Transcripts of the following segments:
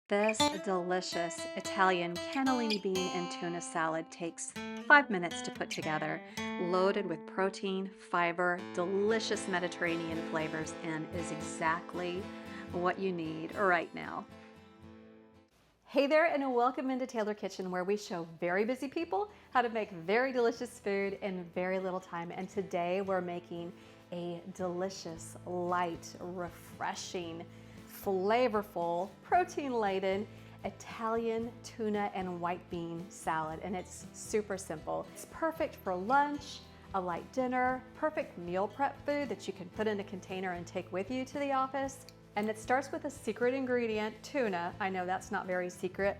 This delicious Italian cannellini bean and tuna salad takes 5 minutes to put together, loaded with protein, fiber, delicious Mediterranean flavors, and is exactly what you need right now. Hey there, and welcome into Taylor Kitchen, where we show very busy people how to make very delicious food in very little time. And today we're making a delicious, light, refreshing, flavorful, protein-laden Italian tuna and white bean salad. And it's super simple. It's perfect for lunch, a light dinner, perfect meal prep food that you can put in a container and take with you to the office. And it starts with a secret ingredient, tuna. I know that's not very secret.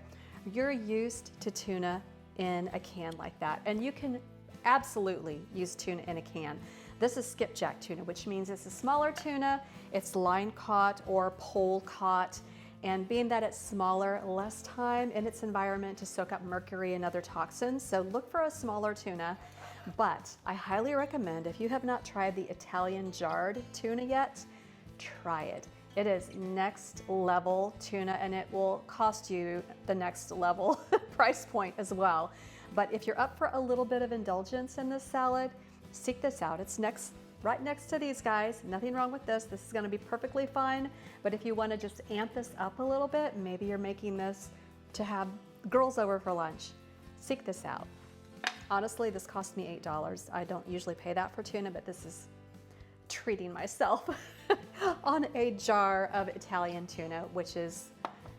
You're used to tuna in a can like that. And you can absolutely use tuna in a can. This is skipjack tuna, which means it's a smaller tuna. It's line caught or pole caught. And being that it's smaller, less time in its environment to soak up mercury and other toxins. So look for a smaller tuna. But I highly recommend, if you have not tried the Italian jarred tuna yet, try it. It is next level tuna, and it will cost you the next level price point as well. But if you're up for a little bit of indulgence in this salad, seek this out. It's right next to these guys. Nothing wrong with this. This is going to be perfectly fine. But if you want to just amp this up a little bit, maybe you're making this to have girls over for lunch, seek this out. Honestly, this cost me $8. I don't usually pay that for tuna, but this is treating myself on a jar of Italian tuna, which is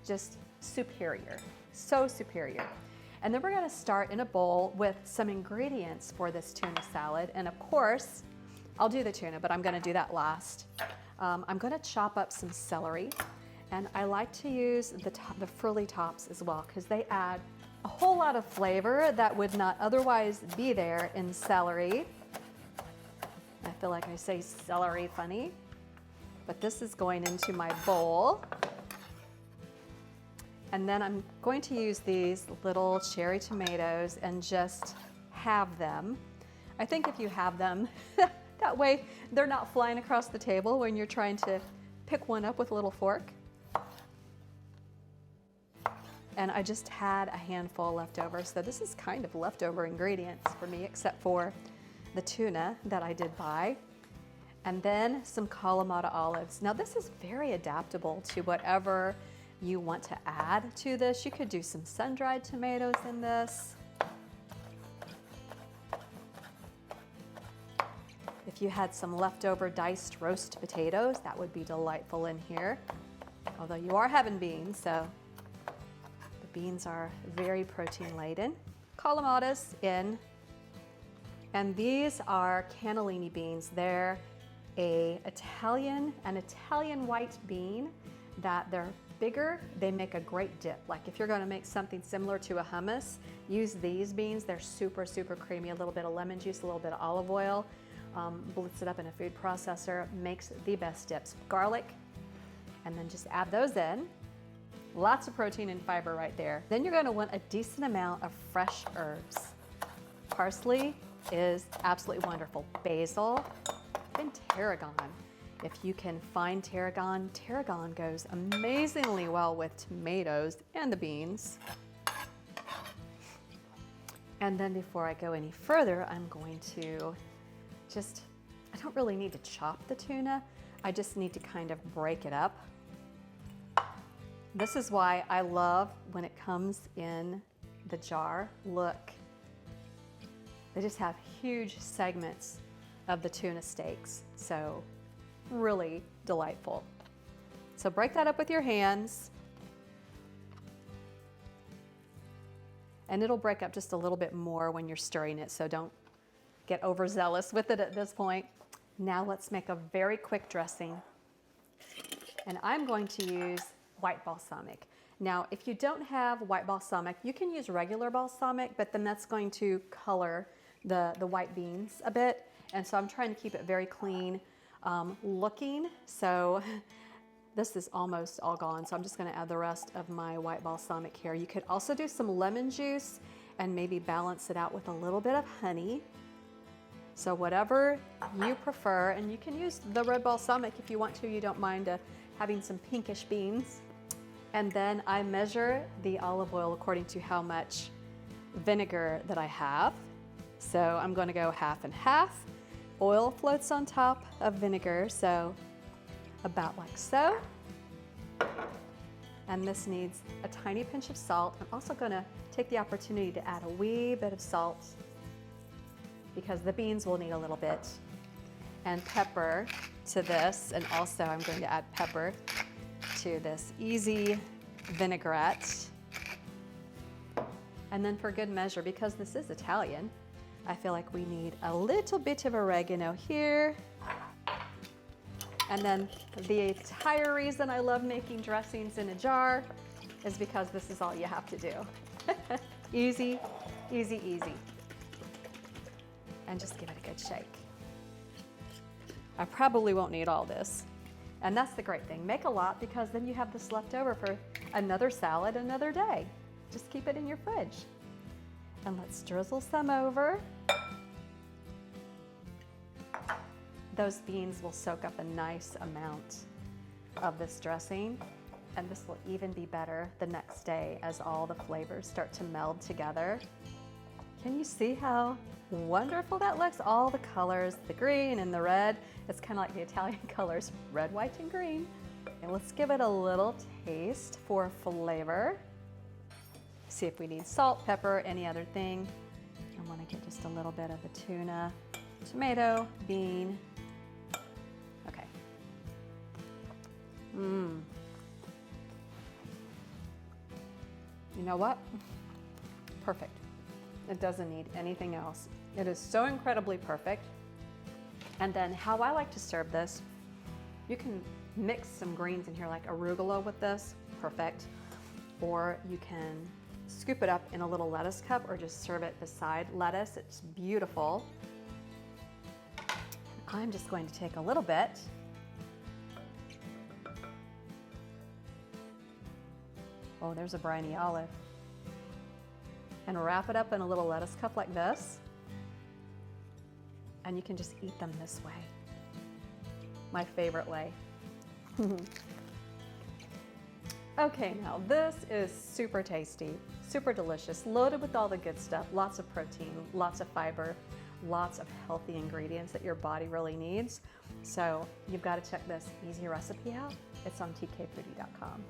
just superior, so superior. And then we're going to start in a bowl with some ingredients for this tuna salad. And of course, I'll do the tuna, but I'm going to do that last. I'm going to chop up some celery, and I like to use the frilly tops as well, because they add a whole lot of flavor that would not otherwise be there in celery. I feel like I say celery funny, but this is going into my bowl. And then I'm going to use these little cherry tomatoes and just have them. I think if you have them, that way they're not flying across the table when you're trying to pick one up with a little fork. And I just had a handful left over, so this is kind of leftover ingredients for me, except for the tuna that I did buy, and then some Kalamata olives. Now this is very adaptable to whatever you want to add to this. You could do some sun-dried tomatoes in this. If you had some leftover diced roast potatoes, that would be delightful in here. Although you are having beans, so the beans are very protein laden. Kalamatas in. And these are cannellini beans. They're an Italian white bean that they're bigger. They make a great dip. Like if you're going to make something similar to a hummus, use these beans. They're super, super creamy. A little bit of lemon juice, a little bit of olive oil. Blitz it up in a food processor. Makes the best dips. Garlic, and then just add those in. Lots of protein and fiber right there. Then you're going to want a decent amount of fresh herbs. Parsley is absolutely wonderful. Basil and tarragon. If you can find tarragon, tarragon goes amazingly well with tomatoes and the beans. And then before I go any further, I'm going to I don't really need to chop the tuna. I just need to kind of break it up. This is why I love when it comes in the jar. Look. They just have huge segments of the tuna steaks, so really delightful. So break that up with your hands, and it'll break up just a little bit more when you're stirring it, so don't get overzealous with it at this point. Now let's make a very quick dressing, and I'm going to use white balsamic. Now, if you don't have white balsamic, you can use regular balsamic, but then that's going to color the white beans a bit. And so I'm trying to keep it very clean looking. So this is almost all gone. So I'm just gonna add the rest of my white balsamic here. You could also do some lemon juice and maybe balance it out with a little bit of honey. So whatever you prefer, and you can use the red balsamic if you want to. You don't mind having some pinkish beans. And then I measure the olive oil according to how much vinegar that I have. So I'm going to go half and half. Oil floats on top of vinegar, so about like so. And this needs a tiny pinch of salt. I'm also going to take the opportunity to add a wee bit of salt because the beans will need a little bit. And pepper to this, and also I'm going to add pepper to this easy vinaigrette. And then for good measure, because this is Italian, I feel like we need a little bit of oregano here. And then the entire reason I love making dressings in a jar is because this is all you have to do. Easy, easy, easy. And just give it a good shake. I probably won't need all this. And that's the great thing. Make a lot because then you have this left over for another salad another day. Just keep it in your fridge. And let's drizzle some over. Those beans will soak up a nice amount of this dressing, and this will even be better the next day as all the flavors start to meld together. Can you see how wonderful that looks? All the colors, the green and the red. It's kind of like the Italian colors, red, white, and green. And let's give it a little taste for flavor. See if we need salt, pepper, any other thing. I want to get just a little bit of the tuna, tomato, bean. Okay. You know what? Perfect. It doesn't need anything else. It is so incredibly perfect. And then how I like to serve this, you can mix some greens in here like arugula with this, perfect. Or you can scoop it up in a little lettuce cup or just serve it beside lettuce. It's beautiful. I'm just going to take a little bit. Oh, there's a briny olive. And wrap it up in a little lettuce cup like this. And you can just eat them this way. My favorite way. Okay, now this is super tasty, super delicious, loaded with all the good stuff, lots of protein, lots of fiber, lots of healthy ingredients that your body really needs. So you've got to check this easy recipe out. It's on tkfoodie.com.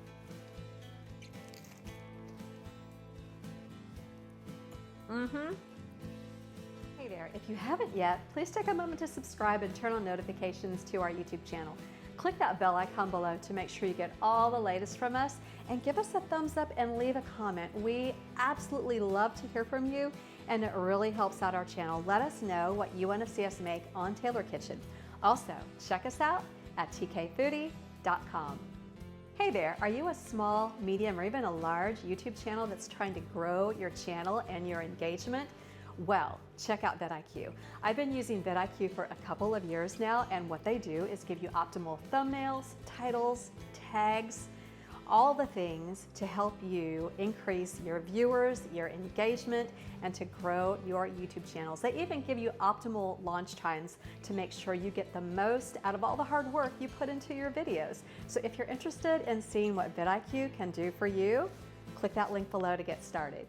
Hey there, if you haven't yet, please take a moment to subscribe and turn on notifications to our YouTube channel. Click that bell icon below to make sure you get all the latest from us, and give us a thumbs up and leave a comment. We absolutely love to hear from you, and it really helps out our channel. Let us know what you want to see us make on TaylorKitchen. Also, check us out at tkfoodie.com. Hey there, are you a small, medium, or even a large YouTube channel that's trying to grow your channel and your engagement? Well, check out vidIQ. I've been using vidIQ for a couple of years now, and what they do is give you optimal thumbnails, titles, tags, all the things to help you increase your viewers, your engagement, and to grow your YouTube channels. They even give you optimal launch times to make sure you get the most out of all the hard work you put into your videos. So if you're interested in seeing what vidIQ can do for you, click that link below to get started.